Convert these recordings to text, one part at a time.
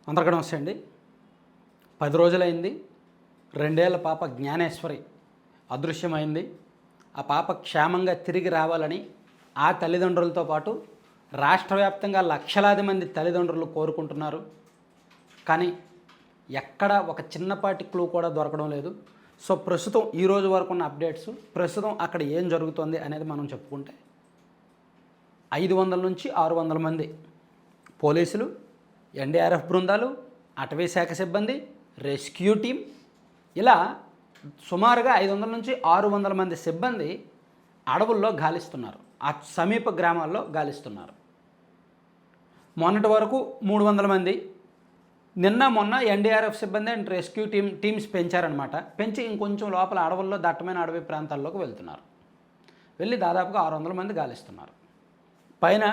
అందరికీ నమస్తే అండి. 10 రోజులైంది. 2 ఏళ్ల పాప జ్ఞానేశ్వరి అదృశ్యమైంది. ఆ పాప క్షేమంగా తిరిగి రావాలని ఆ తల్లిదండ్రులతో పాటు రాష్ట్ర వ్యాప్తంగా లక్షలాది మంది తల్లిదండ్రులు కోరుకుంటున్నారు. కానీ ఎక్కడ ఒక చిన్నపాటి క్లూ కూడా దొరకడం లేదు. సో ప్రస్తుతం ఈ రోజు వరకు ఉన్న అప్డేట్స్, ప్రస్తుతం అక్కడ ఏం జరుగుతోంది అనేది మనం చెప్పుకుంటే 500 నుంచి 600 మంది పోలీసులు, ఎన్డీఆర్ఎఫ్ బృందాలు, అటవీ శాఖ సిబ్బంది, రెస్క్యూ టీం, ఇలా సుమారుగా 500 నుంచి 600 మంది సిబ్బంది అడవుల్లో గాలిస్తున్నారు. ఆ సమీప గ్రామాల్లో గాలిస్తున్నారు. మొన్నటి వరకు 300 మంది, నిన్న మొన్న ఎన్డీఆర్ఎఫ్ సిబ్బంది అండ్ రెస్క్యూ టీమ్స్ పెంచారనమాట. పెంచి ఇంకొంచెం లోపల అడవుల్లో దట్టమైన అడవి ప్రాంతాల్లోకి వెళ్తున్నారు. వెళ్ళి దాదాపుగా 600 మంది గాలిస్తున్నారు. పైన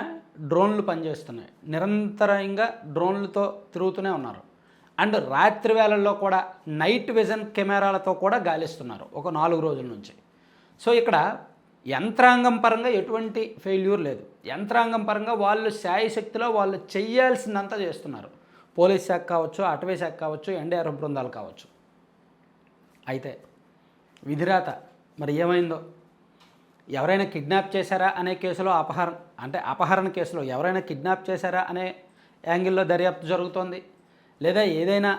డ్రోన్లు పనిచేస్తున్నాయి. నిరంతరంగా డ్రోన్లతో తిరుగుతూనే ఉన్నారు. అండ్ రాత్రి వేళల్లో కూడా నైట్ విజన్ కెమెరాలతో కూడా గాలిస్తున్నారు ఒక 4 రోజుల నుంచి. సో ఇక్కడ యంత్రాంగం పరంగా ఎటువంటి ఫెయిల్యూర్ లేదు. యంత్రాంగం పరంగా వాళ్ళు శాయశక్తిలో వాళ్ళు చేయాల్సిందంతా చేస్తున్నారు. పోలీస్ శాఖ కావచ్చు, అటవీ శాఖ కావచ్చు, ఎన్డీఆర్ఎఫ్ బృందాలు కావచ్చు. అయితే విధిరాత మరి ఏమైందో, ఎవరైనా కిడ్నాప్ చేశారా అనే కేసులో అపహరణ కేసులో ఎవరైనా కిడ్నాప్ చేశారా అనే యాంగిల్లో దర్యాప్తు జరుగుతోంది. లేదా ఏదైనా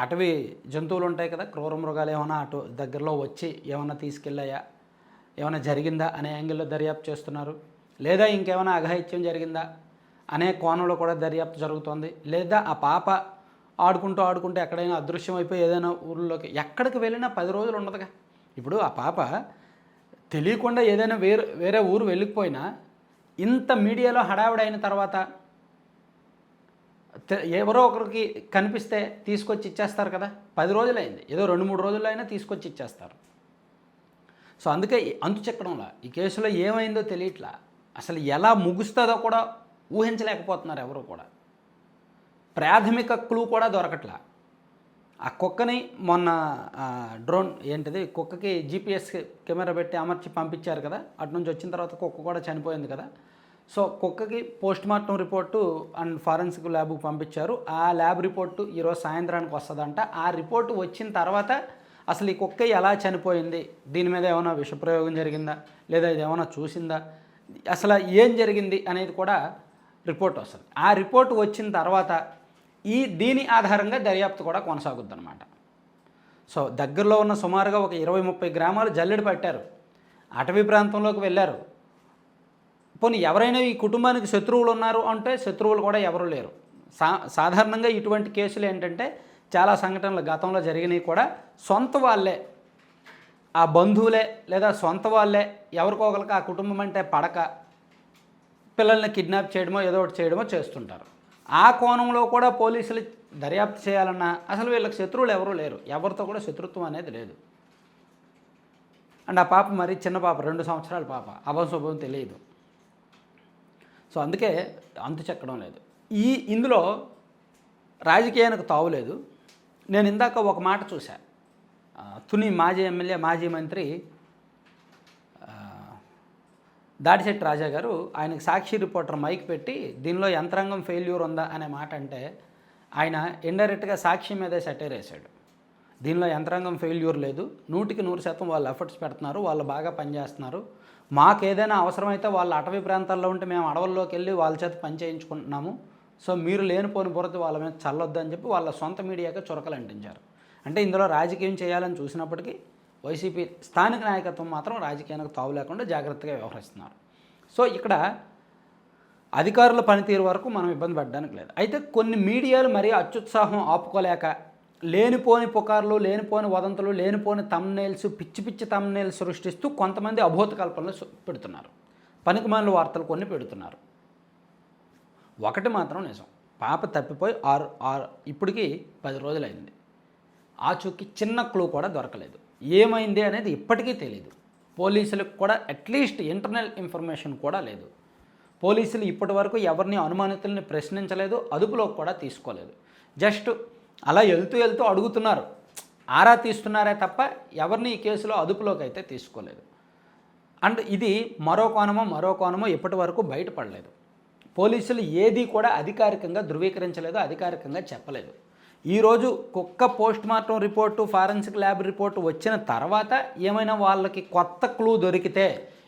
అటవీ జంతువులు ఉంటాయి కదా, క్రూర మృగాలు ఏమైనా అటు దగ్గరలో వచ్చి ఏమైనా తీసుకెళ్ళాయా, ఏమైనా జరిగిందా అనే యాంగిల్లో దర్యాప్తు చేస్తున్నారు. లేదా ఇంకేమైనా అఘాయిత్యం జరిగిందా అనే కోణంలో కూడా దర్యాప్తు జరుగుతోంది. లేదా ఆ పాప ఆడుకుంటూ ఎక్కడైనా అదృశ్యం అయిపోయి ఏదైనా ఊళ్ళోకి ఎక్కడికి వెళ్ళినా 10 రోజులు ఉండదుగా. ఇప్పుడు ఆ పాప తెలియకుండా ఏదైనా వేరే ఊరు వెళ్ళిపోయినా ఇంత మీడియాలో హడావిడైన తర్వాత ఎవరో ఒకరికి కనిపిస్తే తీసుకొచ్చి ఇచ్చేస్తారు కదా. 10 రోజులైంది, ఏదో 2-3 రోజుల్లో అయినా తీసుకొచ్చి ఇచ్చేస్తారు. సో అందుకే అంతు చెక్కడంలా ఈ కేసులో ఏమైందో తెలియట్లా. అసలు ఎలా ముగుస్తుందో కూడా ఊహించలేకపోతున్నారు ఎవరు కూడా. ప్రాథమిక క్లూ కూడా దొరకట్లా. ఆ కుక్కని మొన్న డ్రోన్ కుక్కకి జీపీఎస్ కెమెరా పెట్టి అమర్చి పంపించారు కదా, అటు నుంచి వచ్చిన తర్వాత కుక్క కూడా చనిపోయింది కదా. సో కుక్కకి పోస్ట్మార్టం రిపోర్టు అండ్ ఫారెన్సిక్ ల్యాబ్కి పంపించారు. ఆ ల్యాబ్ రిపోర్టు ఈరోజు సాయంత్రానికి వస్తుందంట. ఆ రిపోర్టు వచ్చిన తర్వాత అసలు ఈ కుక్క ఎలా చనిపోయింది, దీని మీద ఏమైనా విషప్రయోగం జరిగిందా, లేదా ఇది ఏమైనా చూసిందా, అసలు ఏం జరిగింది అనేది కూడా రిపోర్ట్ వస్తుంది. ఆ రిపోర్ట్ వచ్చిన తర్వాత దీని ఆధారంగా దర్యాప్తు కూడా కొనసాగుద్ది అనమాట. సో దగ్గరలో ఉన్న సుమారుగా ఒక 20-30 గ్రామాలు జల్లెడ పట్టారు. అటవీ ప్రాంతంలోకి వెళ్ళారు. పోనీ ఎవరైనా ఈ కుటుంబానికి శత్రువులు ఉన్నారు అంటే శత్రువులు కూడా ఎవరు లేరు. సాధారణంగా ఇటువంటి కేసులు ఏంటంటే చాలా సంఘటనలు గతంలో జరిగినాయి కూడా సొంత వాళ్ళే, ఆ బంధువులే లేదా సొంత వాళ్ళే ఎవరికొకరికి ఆ కుటుంబం అంటే పడక పిల్లల్ని కిడ్నాప్ చేయడమో ఏదో ఒకటి చేయడమో చేస్తుంటారు. ఆ కోణంలో కూడా పోలీసులు దర్యాప్తు చేయాలన్నా అసలు వీళ్ళకి శత్రువులు ఎవరూ లేరు. ఎవరితో కూడా శత్రుత్వం అనేది లేదు. అండ్ ఆ పాప మరి చిన్న పాప, 2 సంవత్సరాల పాప, అభంశుభం తెలియదు. సో అందుకే అంతు చెక్కడం లేదు. ఇందులో రాజకీయానికి తావులేదు. నేను ఇందాక ఒక మాట చూశా. తుని మాజీ ఎమ్మెల్యే, మాజీ మంత్రి దాడిశెట్టి రాజా గారు ఆయనకు సాక్షి రిపోర్టర్ మైక్ పెట్టి దీనిలో యంత్రాంగం ఫెయిల్యూర్ ఉందా అనే మాట అంటే ఆయన ఇండైరెక్ట్గా సాక్షి మీదే సెటైర్ వేశాడు. దీనిలో యంత్రాంగం ఫెయిల్యూర్ లేదు, 100% వాళ్ళు ఎఫర్ట్స్ పెడుతున్నారు, వాళ్ళు బాగా పనిచేస్తున్నారు. మాకు ఏదైనా అవసరమైతే వాళ్ళ అటవీ ప్రాంతాల్లో ఉంటే మేము అడవుల్లోకి వెళ్ళి వాళ్ళ చేత పని చేయించుకుంటున్నాము. సో మీరు లేనిపోని బురద వాళ్ళ మీద చల్లొద్దని చెప్పి వాళ్ళ సొంత మీడియాకే చురకలు అంటించారు. అంటే ఇందులో రాజకీయం చేయాలని చూసినప్పటికీ వైసీపీ స్థానిక నాయకత్వం మాత్రం రాజకీయానికి తావు లేకుండా జాగ్రత్తగా వ్యవహరిస్తున్నారు. సో ఇక్కడ అధికారుల పనితీరు వరకు మనం ఇబ్బంది పడడానికి లేదు. అయితే కొన్ని మీడియాలు మరీ అత్యుత్సాహం ఆపుకోలేక లేనిపోని పుకార్లు, లేనిపోని వదంతులు, లేనిపోని థంబ్నెయిల్స్, పిచ్చి థంబ్నెయిల్స్ సృష్టిస్తూ కొంతమంది అభూత కల్పనలు పెడుతున్నారు. పనికిమాలిన వార్తలు కొన్ని పెడుతున్నారు. ఒకటి మాత్రం నిజం, పాప తప్పిపోయి ఇప్పటికీ 10 రోజులైంది. ఆచూకీ చిన్న క్లూ కూడా దొరకలేదు. ఏమైంది అనేది ఇప్పటికీ తెలియదు. పోలీసులకు కూడా అట్లీస్ట్ ఇంటర్నల్ ఇన్ఫర్మేషన్ కూడా లేదు. పోలీసులు ఇప్పటి వరకు ఎవరిని అనుమానితుల్ని ప్రశ్నించలేదు, అదుపులోకి కూడా తీసుకోలేదు. జస్ట్ అలా వెళ్తూ అడుగుతున్నారు, ఆరా తీస్తున్నారే తప్ప ఎవరిని ఈ కేసులో అదుపులోకి అయితే తీసుకోలేదు. అండ్ ఇది మరో కోణమో ఇప్పటి వరకు బయటపడలేదు. పోలీసులు ఏది కూడా అధికారికంగా ధృవీకరించలేదు, అధికారికంగా చెప్పలేదు. ఈరోజు కుక్క post mortem report, forensic lab report వచ్చిన తర్వాత ఏమైనా వాళ్ళకి కొత్త క్లూ దొరికితే,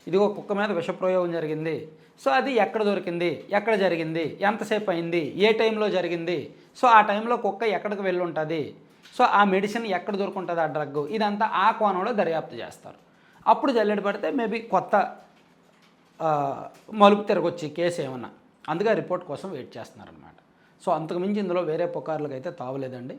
ఇదిగో కుక్క మీద విషప్రయోగం జరిగింది, సో అది ఎక్కడ దొరికింది, ఎక్కడ జరిగింది, ఎంతసేపు అయింది, ఏ టైంలో జరిగింది, సో ఆ టైంలో కుక్క ఎక్కడికి వెళ్ళి ఉంటుంది, సో ఆ మెడిసిన్ ఎక్కడ దొరుకుంటుంది, ఆ డ్రగ్, ఇదంతా ఆ కోణంలో దర్యాప్తు చేస్తారు. అప్పుడు జల్లెడ పడితే మేబీ కొత్త మలుపు తిరగొచ్చి కేసు ఏమన్నా, అందుకే రిపోర్ట్ కోసం వెయిట్ చేస్తున్నారనమాట. సో అంతకుమించి ఇందులో వేరే పుకార్లకు అయితే తావలేదండి.